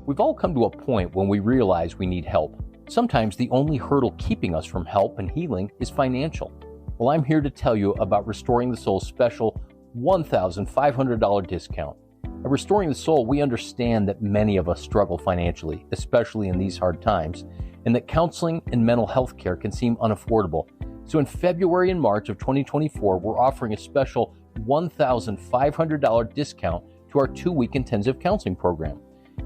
We've all come to a point when we realize we need help. Sometimes the only hurdle keeping us from help and healing is financial. Well, I'm here to tell you about Restoring the Soul's special $1,500 discount. At Restoring the Soul, we understand that many of us struggle financially, especially in these hard times, and that counseling and mental health care can seem unaffordable. So in February and March of 2024, we're offering a special $1,500 discount to our 2-week intensive counseling program.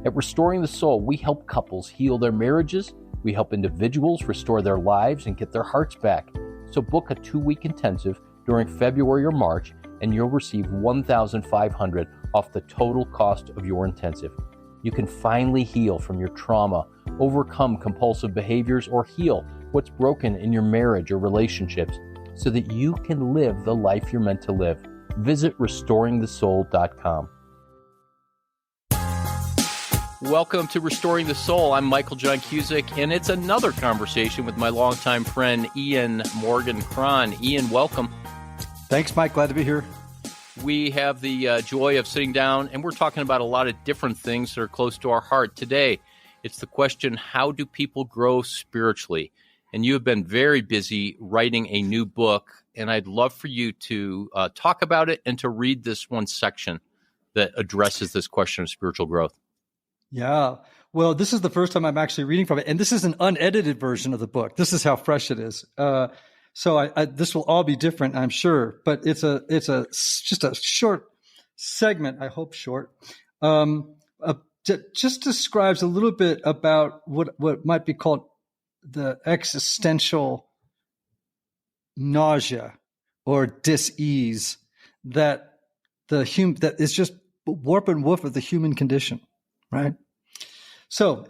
At Restoring the Soul, we help couples heal their marriages, we help individuals restore their lives and get their hearts back. So book a 2-week intensive during February or March, and you'll receive $1,500 off the total cost of your intensive. You can finally heal from your trauma, overcome compulsive behaviors, or heal what's broken in your marriage or relationships so that you can live the life you're meant to live. Visit restoringthesoul.com. Welcome to Restoring the Soul. I'm Michael John Cusick, and it's another conversation with my longtime friend, Ian Morgan Cron. Ian, welcome. Thanks, Mike. Glad to be here. We have the joy of sitting down, and we're talking about a lot of different things that are close to our heart. Today, it's the question, how do people grow spiritually? And you have been very busy writing a new book, and I'd love for you to talk about it and to read this one section that addresses this question of spiritual growth. Yeah. Well, this is the first time I'm actually reading from it, and this is an unedited version of the book. This is how fresh it is. So this will all be different, I'm sure, but it's just a short segment. I hope short. Just describes a little bit about what might be called the existential nausea or dis-ease that that is just warp and woof of the human condition, right? So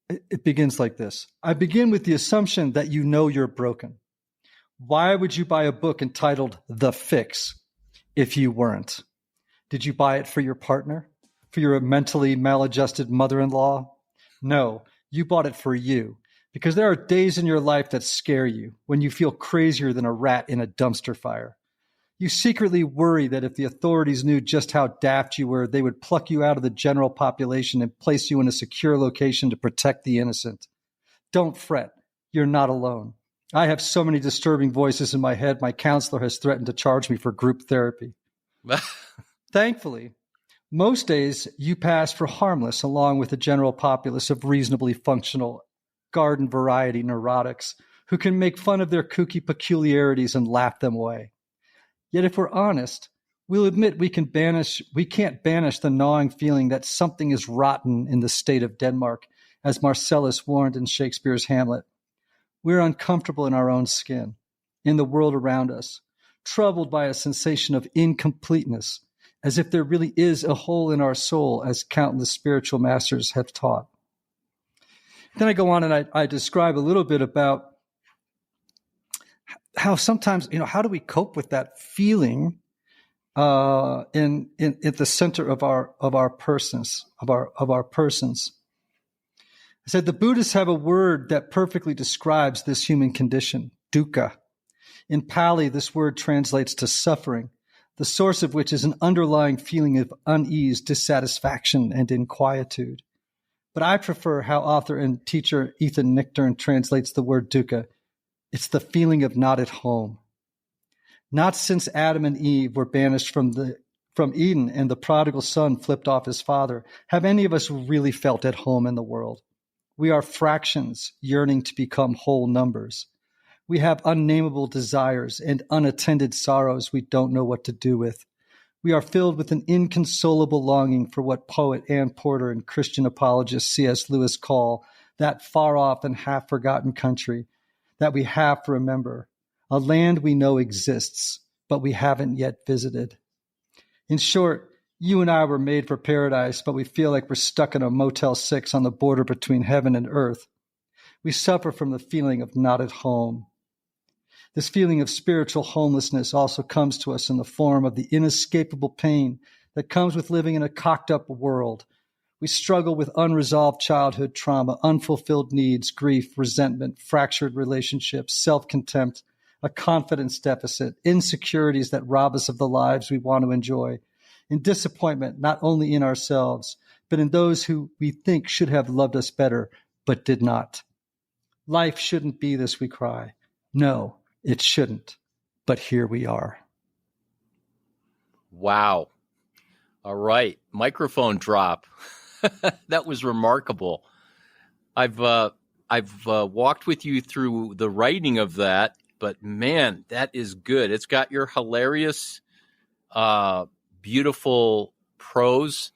it begins like this. I begin with the assumption that you know you're broken. Why would you buy a book entitled The Fix if you weren't? Did you buy it for your partner? For your mentally maladjusted mother-in-law? No, you bought it for you. Because there are days in your life that scare you, when you feel crazier than a rat in a dumpster fire. You secretly worry that if the authorities knew just how daft you were, they would pluck you out of the general population and place you in a secure location to protect the innocent. Don't fret. You're not alone. I have so many disturbing voices in my head, my counselor has threatened to charge me for group therapy. Thankfully, most days you pass for harmless along with the general populace of reasonably functional garden variety neurotics who can make fun of their kooky peculiarities and laugh them away. Yet if we're honest, we'll admit we can't banish the gnawing feeling that something is rotten in the state of Denmark, as Marcellus warned in Shakespeare's Hamlet. We're uncomfortable in our own skin, in the world around us, troubled by a sensation of incompleteness, as if there really is a hole in our soul, as countless spiritual masters have taught. Then I go on and I describe a little bit about how sometimes, how do we cope with that feeling at the center of our persons. I said the Buddhists have a word that perfectly describes this human condition, dukkha. In Pali, this word translates to suffering, the source of which is an underlying feeling of unease, dissatisfaction, and inquietude. But I prefer how author and teacher Ethan Nichtern translates the word dukkha. It's the feeling of not at home. Not since Adam and Eve were banished from Eden and the prodigal son flipped off his father have any of us really felt at home in the world. We are fractions yearning to become whole numbers. We have unnameable desires and unattended sorrows we don't know what to do with. We are filled with an inconsolable longing for what poet Ann Porter and Christian apologist C.S. Lewis call that far-off and half-forgotten country that we have to remember, a land we know exists, but we haven't yet visited. In short, you and I were made for paradise, but we feel like we're stuck in a Motel 6 on the border between heaven and earth. We suffer from the feeling of not at home. This feeling of spiritual homelessness also comes to us in the form of the inescapable pain that comes with living in a cocked-up world. We struggle with unresolved childhood trauma, unfulfilled needs, grief, resentment, fractured relationships, self-contempt, a confidence deficit, insecurities that rob us of the lives we want to enjoy, and disappointment not only in ourselves, but in those who we think should have loved us better, but did not. Life shouldn't be this, we cry. No, it shouldn't. But here we are. Wow. All right. Microphone drop. That was remarkable. I've walked with you through the writing of that, but man, that is good. It's got your hilarious, beautiful prose.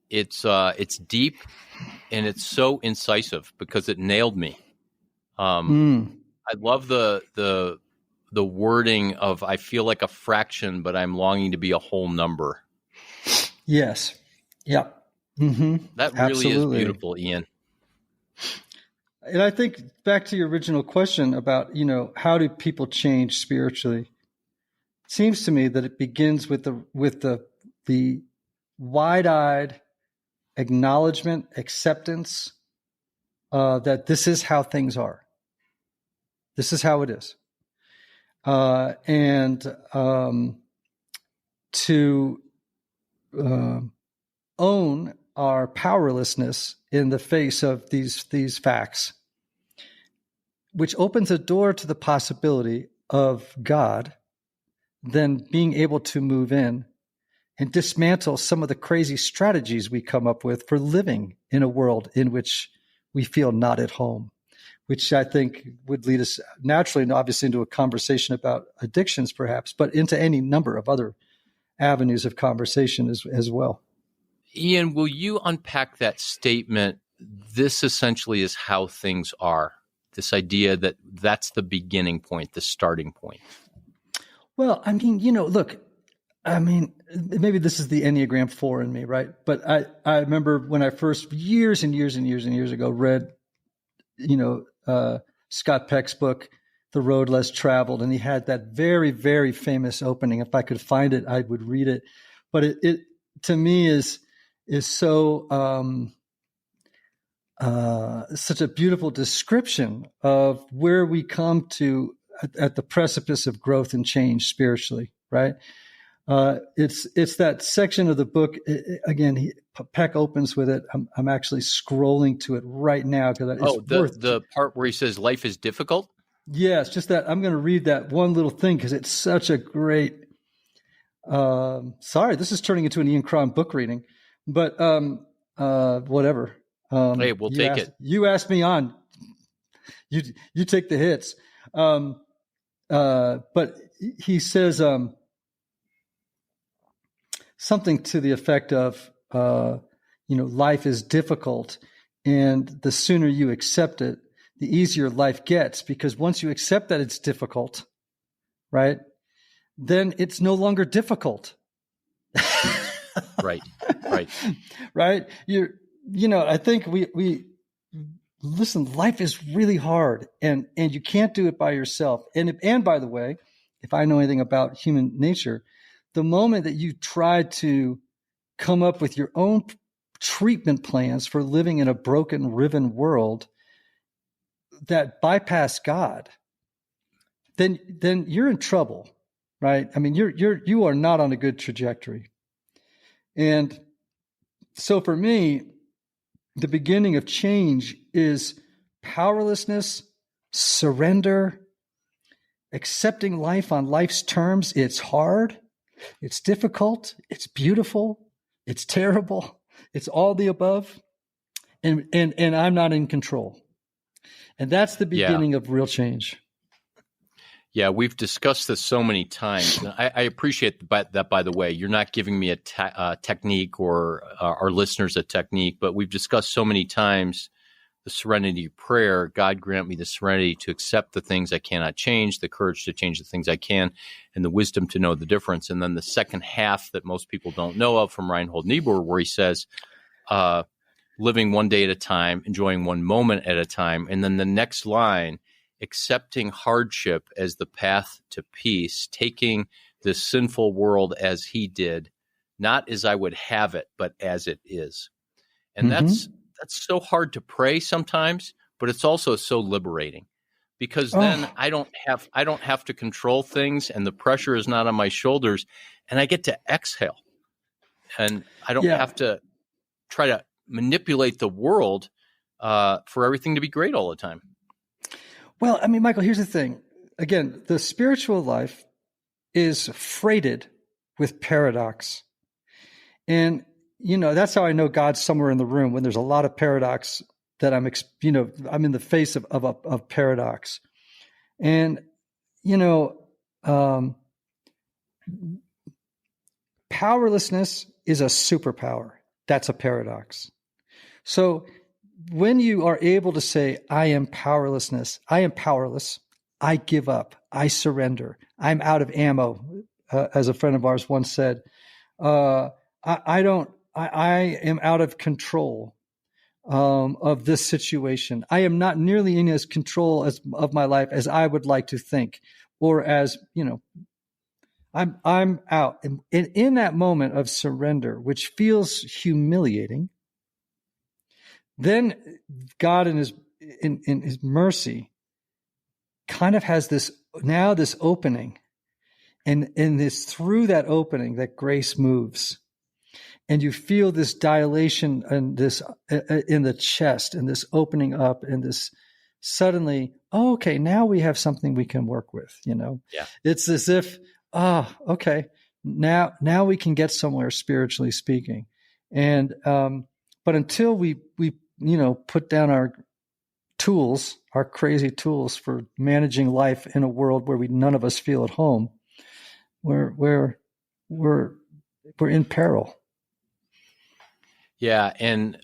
It's deep and it's so incisive because it nailed me. I love the wording of I feel like a fraction, but I'm longing to be a whole number. Yes. Yeah. Mm-hmm. That really is beautiful, Ian. And I think back to your original question about, how do people change spiritually? It seems to me that it begins with the wide-eyed acknowledgement, acceptance that this is how things are. This is how it is. And to own our powerlessness in the face of these facts, which opens a door to the possibility of God then being able to move in and dismantle some of the crazy strategies we come up with for living in a world in which we feel not at home, which I think would lead us naturally and obviously into a conversation about addictions perhaps, but into any number of other avenues of conversation as well. Ian, will you unpack that statement? This essentially is how things are. This idea that that's the beginning point, the starting point. Well, look, maybe this is the Enneagram 4 in me, right? But I remember when I first years and years ago read, Scott Peck's book, The Road Less Traveled, and he had that very, very famous opening. If I could find it, I would read it. But it to me is so such a beautiful description of where we come to at the precipice of growth and change spiritually, right? It's that section of the book. Again, Peck opens with it. I'm actually scrolling to it right now because the part where he says life is difficult. Yeah, it's just that I'm going to read that one little thing because it's such a great. Sorry, this is turning into an Ian Cron book reading, but whatever. Hey, we'll take it. You asked me on. You take the hits. But he says something to the effect of, life is difficult, and the sooner you accept it, the easier life gets, because once you accept that it's difficult, right, then it's no longer difficult. Right. Right. I think we listen, life is really hard, and you can't do it by yourself. And by the way, if I know anything about human nature, the moment that you try to come up with your own treatment plans for living in a broken, riven world that bypass God, then you're in trouble, right? I mean, you are not on a good trajectory. And so for me, the beginning of change is powerlessness, surrender, accepting life on life's terms. It's hard, it's difficult, it's beautiful, it's terrible, it's all the above, and I'm not in control. And that's the beginning of real change. Yeah, we've discussed this so many times. I appreciate that, by the way. You're not giving me a technique or our listeners a technique, but we've discussed so many times the serenity prayer. God grant me the serenity to accept the things I cannot change, the courage to change the things I can, and the wisdom to know the difference. And then the second half that most people don't know of from Reinhold Niebuhr, where he says, living one day at a time, enjoying one moment at a time. And then the next line, accepting hardship as the path to peace, taking this sinful world as he did, not as I would have it, but as it is. And that's so hard to pray sometimes, but it's also so liberating, because then I don't have to control things, and the pressure is not on my shoulders, and I get to exhale, and I don't have to try to manipulate the world for everything to be great all the time. Well, I mean, Michael, here's the thing. Again, the spiritual life is freighted with paradox. And, that's how I know God's somewhere in the room, when there's a lot of paradox that I'm in the face of paradox. And, powerlessness is a superpower. That's a paradox. So when you are able to say, I am powerless, I give up, I surrender, I'm out of ammo, as a friend of ours once said, I am out of control of this situation. I am not nearly in as control of my life as I would like to think, or as, I'm out. And in that moment of surrender, which feels humiliating, then God in his mercy kind of has this opening, and this, through that opening, that grace moves, and you feel this dilation and this in the chest, and this opening up, and this suddenly, okay, now we have something we can work with. Yeah. It's as if, okay, now we can get somewhere, spiritually speaking, and but until we put down our tools, our crazy tools for managing life in a world where none of us feel at home, we're in peril. Yeah, and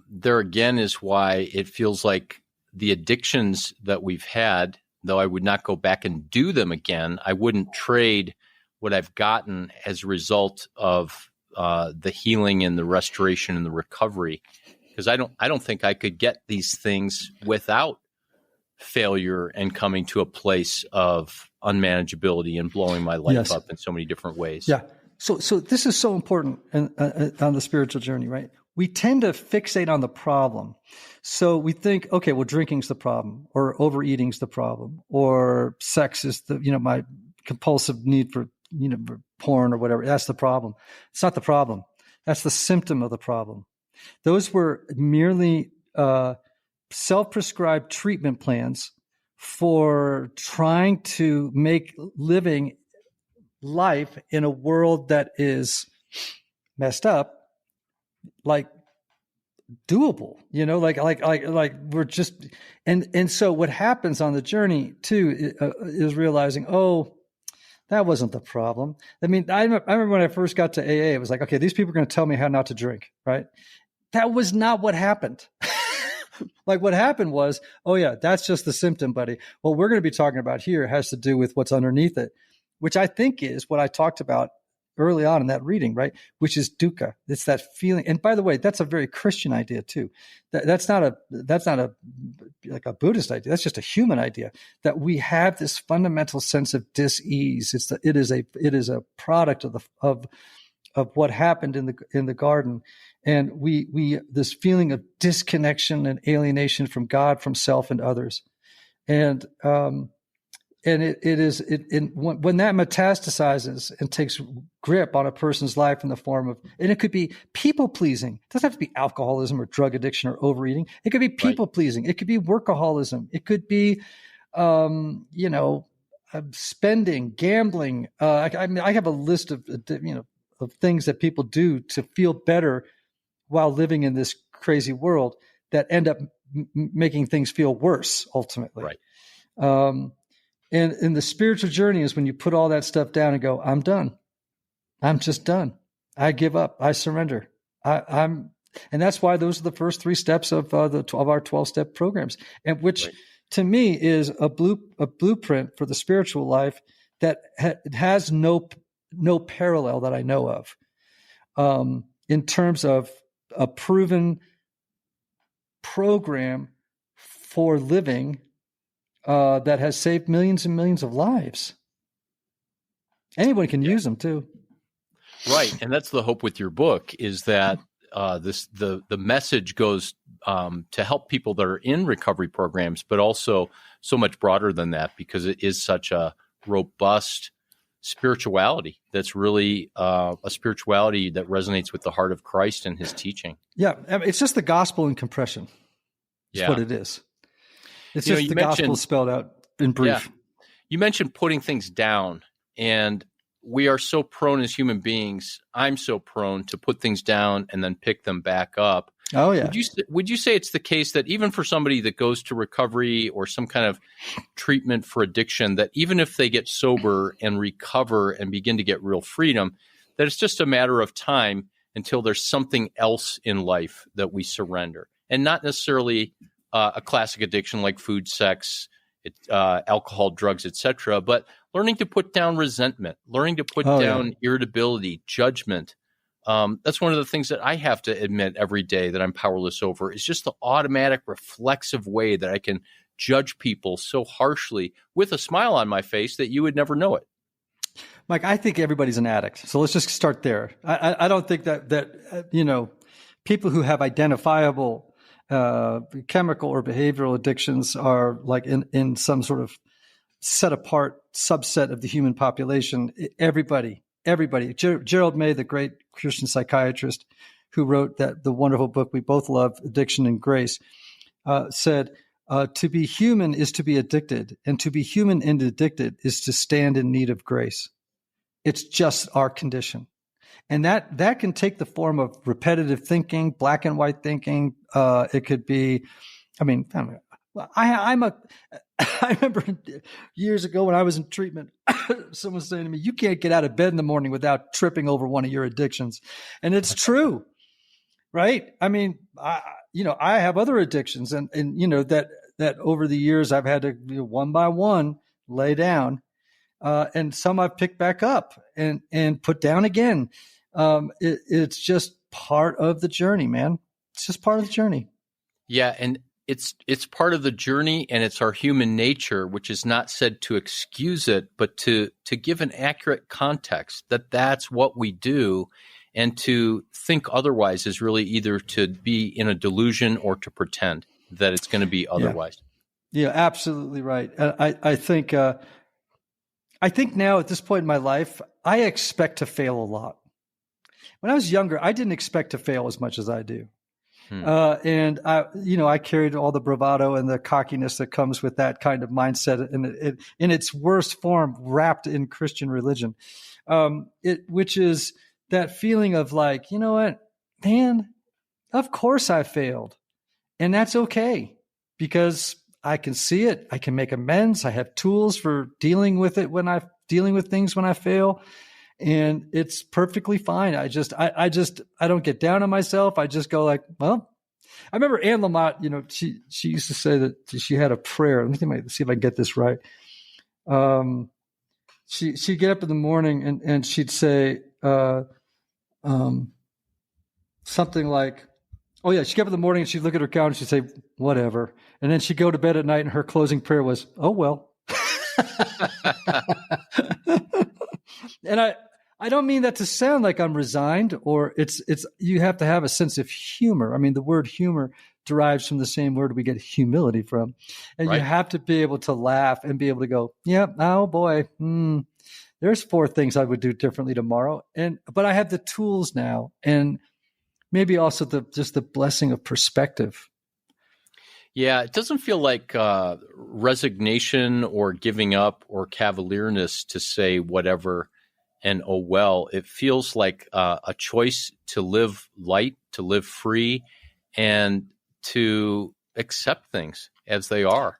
there again is why it feels like the addictions that we've had, though I would not go back and do them again, I wouldn't trade what I've gotten as a result of the healing and the restoration and the recovery. Because I don't think I could get these things without failure and coming to a place of unmanageability and blowing my life up in so many different ways. Yeah. So this is so important on the spiritual journey, right? We tend to fixate on the problem. So we think, okay, well, drinking's the problem, or overeating's the problem, or sex is my compulsive need for porn or whatever. That's the problem. It's not the problem. That's the symptom of the problem. Those were merely self-prescribed treatment plans for trying to make living life in a world that is messed up, like doable, like we're just, and so what happens on the journey too is realizing, that wasn't the problem. I mean, I remember when I first got to AA, it was like, okay, these people are going to tell me how not to drink, right? That was not what happened. Like, what happened was, that's just the symptom, buddy. What we're going to be talking about here has to do with what's underneath it, which I think is what I talked about early on in that reading, right? Which is dukkha. It's that feeling. And by the way, that's a very Christian idea too. That's not a like a Buddhist idea. That's just a human idea, that we have this fundamental sense of dis-ease. It is a product of what happened in the garden. And we this feeling of disconnection and alienation from God, from self and others. And it is when that metastasizes and takes grip on a person's life in the form of, and it could be people pleasing. It doesn't have to be alcoholism or drug addiction or overeating. It could be people pleasing. It could be workaholism. It could be, spending, gambling. I have a list of things that people do to feel better while living in this crazy world that end up making things feel worse ultimately. Right. And in the spiritual journey is when you put all that stuff down and go, I'm done. I'm just done. I give up. I surrender. And that's why those are the first 3 steps of our 12-step programs, and which to me is a blueprint for the spiritual life that has no parallel that I know of, in terms of a proven program for living that has saved millions and millions of lives. Anyone can use them too. Right. And that's the hope with your book, is that the message goes to help people that are in recovery programs, but also so much broader than that, because it is such a robust spirituality that's really a spirituality that resonates with the heart of Christ and his teaching. Yeah, I mean, it's just the gospel in compression. That's what it is. It's just the gospel spelled out in brief. Yeah. You mentioned putting things down, and we are so prone as human beings. I'm so prone to put things down and then pick them back up. Oh, yeah. Would you say it's the case that even for somebody that goes to recovery or some kind of treatment for addiction, that even if they get sober and recover and begin to get real freedom, that it's just a matter of time until there's something else in life that we surrender, and not necessarily a classic addiction like food, sex, alcohol, drugs, etc., but learning to put down resentment, learning to put down irritability, judgment. That's one of the things that I have to admit every day that I'm powerless over, is just the automatic reflexive way that I can judge people so harshly with a smile on my face that you would never know it. Mike, I think everybody's an addict. So let's just start there. I don't think that people who have identifiable chemical or behavioral addictions are like in some sort of set apart subset of the human population. Everybody. Gerald May, the great Christian psychiatrist who wrote the wonderful book we both love, Addiction and Grace, said, to be human is to be addicted, and to be human and addicted is to stand in need of grace. It's just our condition. And that can take the form of repetitive thinking, black and white thinking. It could be, I remember years ago when I was in treatment, someone saying to me, "You can't get out of bed in the morning without tripping over one of your addictions." And it's true, right? I mean, I have other addictions and that over the years I've had to one by one lay down, and some I've picked back up and put down again. It's just part of the journey, man. It's just part of the journey. Yeah. And it's part of the journey, and it's our human nature, which is not said to excuse it, but to give an accurate context that that's what we do. And to think otherwise is really either to be in a delusion or to pretend that it's going to be otherwise. Yeah, absolutely right. I think now at this point in my life, I expect to fail a lot. When I was younger, I didn't expect to fail as much as I do. And I carried all the bravado and the cockiness that comes with that kind of mindset, and it in its worst form, wrapped in Christian religion, which is that feeling of like, you know what, man, of course I failed, and that's okay because I can see it, I can make amends, I have tools for dealing with it dealing with things when I fail. And it's perfectly fine. I don't get down on myself. I just go like, well, I remember Anne Lamott, she used to say that she had a prayer. Let me see if I can get this right. She'd get up in the morning and she'd say, something like, oh yeah, she'd get up in the morning and she'd look at her calendar and she'd say, whatever. And then she'd go to bed at night and her closing prayer was, oh, well. And I don't mean that to sound like I'm resigned, or it's you have to have a sense of humor. I mean, the word humor derives from the same word we get humility from. And You have to be able to laugh and be able to go, yeah, oh boy, there's 4 things I would do differently tomorrow. But I have the tools now, and maybe also just the blessing of perspective. Yeah, it doesn't feel like resignation or giving up or cavalierness to say whatever and oh well. It feels like a choice to live light, to live free, and to accept things as they are.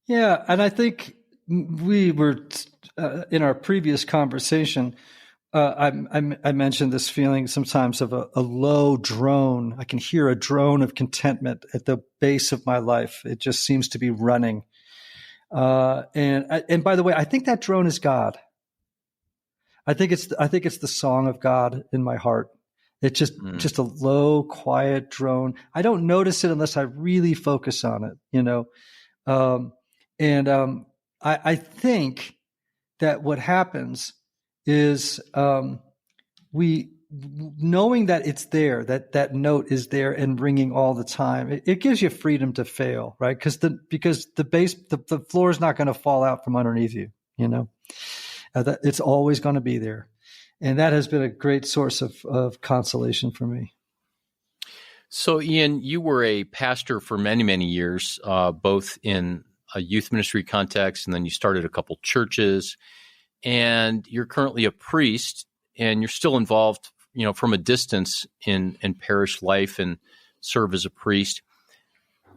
Yeah, and I think we were in our previous conversation, I mentioned this feeling sometimes of a low drone. I can hear a drone of contentment at the base of my life. It just seems to be running. And by the way, I think that drone is God. I think it's the song of God in my heart. It's just a low, quiet drone. I don't notice it unless I really focus on it, I think that what happens is we, knowing that it's there, that note is there and ringing all the time, it gives you freedom to fail, right? Because the floor is not going to fall out from underneath you, That it's always going to be there. And that has been a great source of consolation for me. So, Ian, you were a pastor for many, many years, both in a youth ministry context, and then you started a couple churches, and you're currently a priest, and you're still involved, from a distance in parish life and serve as a priest.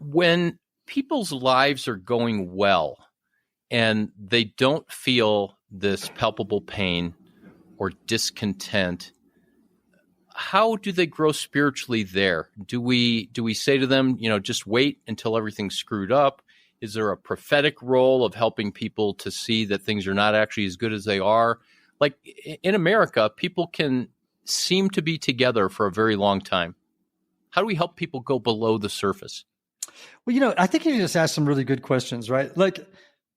When people's lives are going well and they don't feel this palpable pain or discontent, how do they grow spiritually there? Do we say to them, just wait until everything's screwed up? Is there a prophetic role of helping people to see that things are not actually as good as they are? Like in America, people can seem to be together for a very long time. How do we help people go below the surface? Well, I think you just asked some really good questions, right? Like,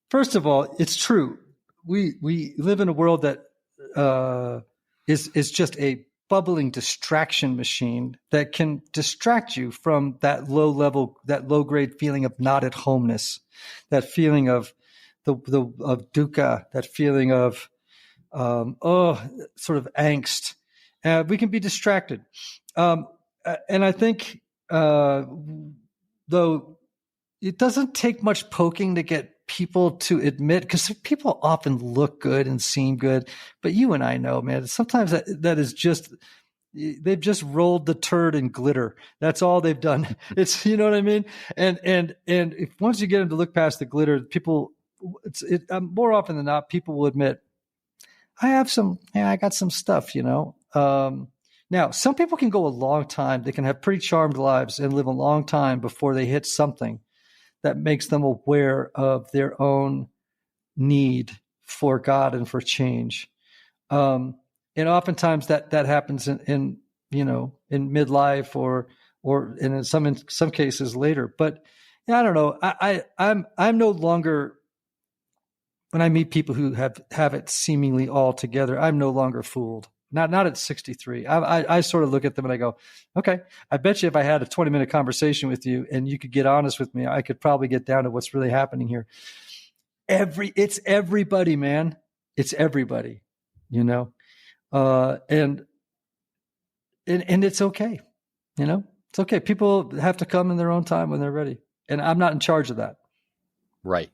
first of all, it's true. We live in a world that is just a bubbling distraction machine that can distract you from that low grade feeling of not at homeness, that feeling of of dukkha, that feeling of sort of angst. We can be distracted, and I think though it doesn't take much poking to get people to admit, because people often look good and seem good, but you and I know, man, sometimes that is just, they've just rolled the turd in glitter. That's all they've done. It's, you know what I mean? And if once you get them to look past the glitter, people, more often than not, people will admit, I got some stuff, Now, some people can go a long time. They can have pretty charmed lives and live a long time before they hit something that makes them aware of their own need for God and for change. And oftentimes that happens in midlife or in some cases later. But I don't know. I'm no longer, when I meet people who have it seemingly all together, I'm no longer fooled. Not at 63. I sort of look at them and I go, okay, I bet you if I had a 20-minute conversation with you and you could get honest with me, I could probably get down to what's really happening here. It's everybody, man. It's everybody, and it's okay. It's okay. People have to come in their own time when they're ready. And I'm not in charge of that. Right.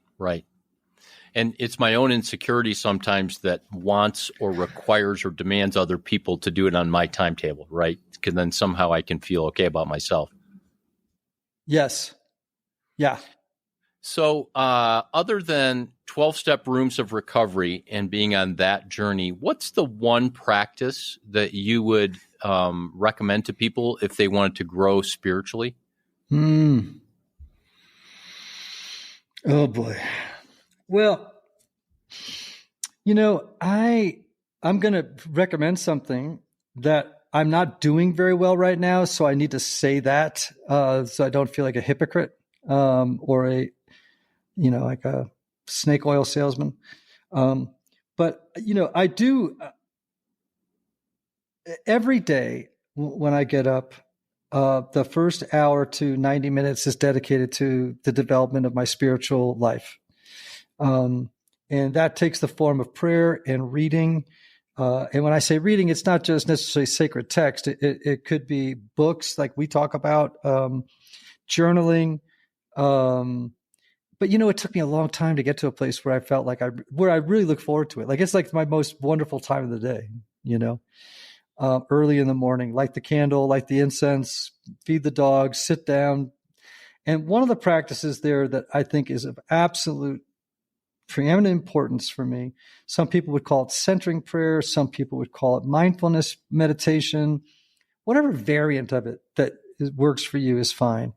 And it's my own insecurity sometimes that wants or requires or demands other people to do it on my timetable, right? Because then somehow I can feel okay about myself. Yes. Yeah. So other than 12-step rooms of recovery and being on that journey, what's the one practice that you would recommend to people if they wanted to grow spiritually? Oh, boy. Well, I'm going to recommend something that I'm not doing very well right now, so I need to say that so I don't feel like a hypocrite or like a snake oil salesman. But I do every day when I get up. The first hour to 90 minutes is dedicated to the development of my spiritual life. And that takes the form of prayer and reading. And when I say reading, it's not just necessarily sacred text. It could be books like we talk about, journaling. But it took me a long time to get to a place where I felt like where I really look forward to it. Like it's like my most wonderful time of the day, early in the morning, light the candle, light the incense, feed the dog, sit down. And one of the practices there that I think is of absolute preeminent importance for me, some people would call it centering prayer, some people would call it mindfulness meditation, whatever variant of it that works for you is fine.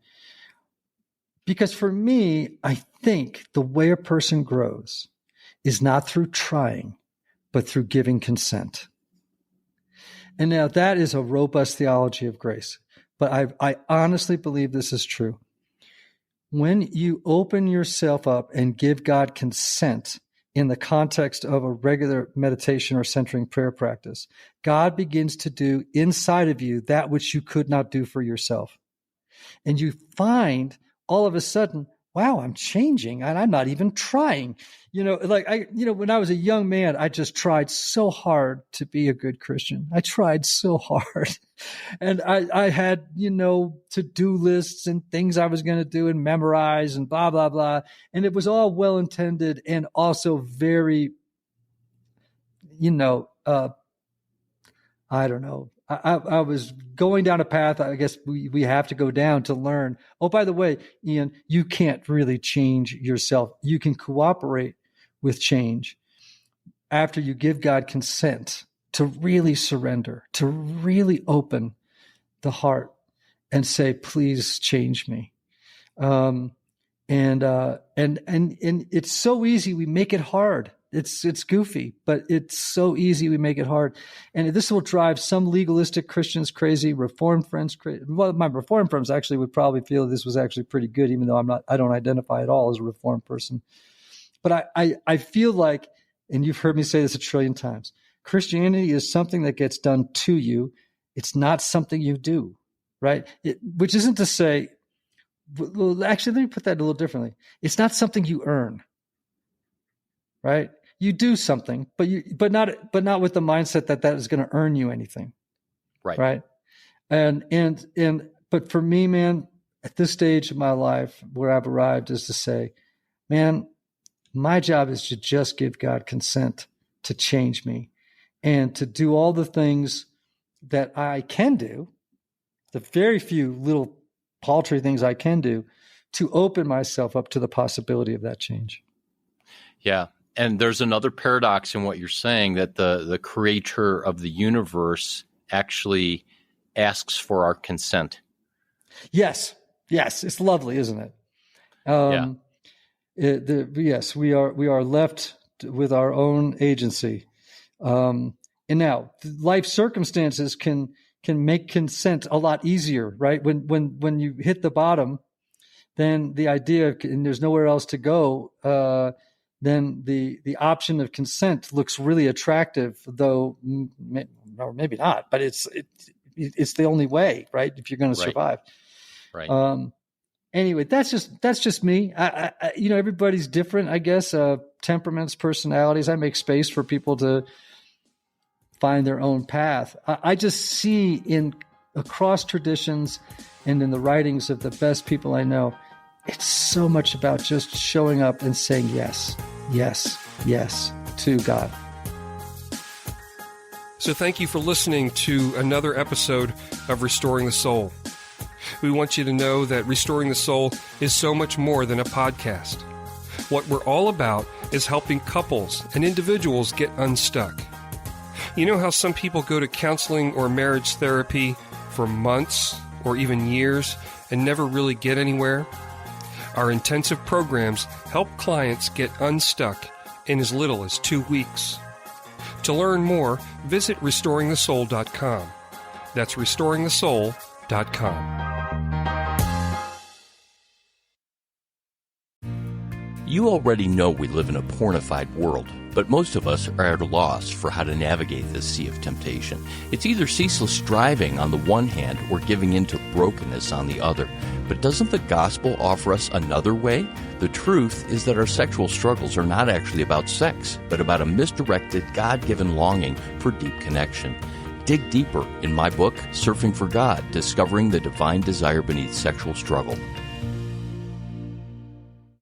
Because for me, I think the way a person grows is not through trying, but through giving consent. And now that is a robust theology of grace, but I honestly believe this is true. When you open yourself up and give God consent in the context of a regular meditation or centering prayer practice, God begins to do inside of you that which you could not do for yourself. And you find all of a sudden wow, I'm changing and I'm not even trying. When I was a young man, I just tried so hard to be a good Christian. I tried so hard. And I had, to-do lists and things I was going to do and memorize and blah, blah, blah. And it was all well-intended and also very, I don't know. I was going down a path I guess we have to go down to learn. Oh, by the way, Ian, you can't really change yourself. You can cooperate with change after you give God consent to really surrender, to really open the heart and say, please change me. And it's so easy. We make it hard. It's goofy, but it's so easy. We make it hard. And this will drive some legalistic Christians crazy, Reformed friends crazy. Well, my Reformed friends actually would probably feel this was actually pretty good, even though I don't identify at all as a Reformed person. But I feel like, and you've heard me say this a trillion times, Christianity is something that gets done to you. It's not something you do, right? Which isn't to say, well, actually, let me put that a little differently. It's not something you earn, right? You do something, but not with the mindset that is going to earn you anything, right? But for me, man, at this stage of my life, where I've arrived is to say, man, my job is to just give God consent to change me and to do all the things that I can do, the very few little paltry things I can do, to open myself up to the possibility of that change. Yeah. And there's another paradox in what you're saying, that the creator of the universe actually asks for our consent. Yes. It's lovely, isn't it? Yes, we are left with our own agency. And now life circumstances can make consent a lot easier, right? When you hit the bottom, then the idea, and there's nowhere else to go, then the option of consent looks really attractive, though, or maybe not, but it's the only way, right? If you're going to survive. Right. Anyway, that's just me. I everybody's different, I guess, temperaments, personalities. I make space for people to find their own path. I just see across traditions and in the writings of the best people I know, it's so much about just showing up and saying yes to God. So thank you for listening to another episode of Restoring the Soul. We want you to know that Restoring the Soul is so much more than a podcast. What we're all about is helping couples and individuals get unstuck. You know how some people go to counseling or marriage therapy for months or even years and never really get anywhere? Our intensive programs help clients get unstuck in as little as 2 weeks. To learn more, visit restoringthesoul.com. That's restoringthesoul.com. You already know we live in a pornified world, but most of us are at a loss for how to navigate this sea of temptation. It's either ceaseless striving on the one hand or giving in to brokenness on the other. But doesn't the gospel offer us another way? The truth is that our sexual struggles are not actually about sex, but about a misdirected, God-given longing for deep connection. Dig deeper in my book, Surfing for God, Discovering the Divine Desire Beneath Sexual Struggle.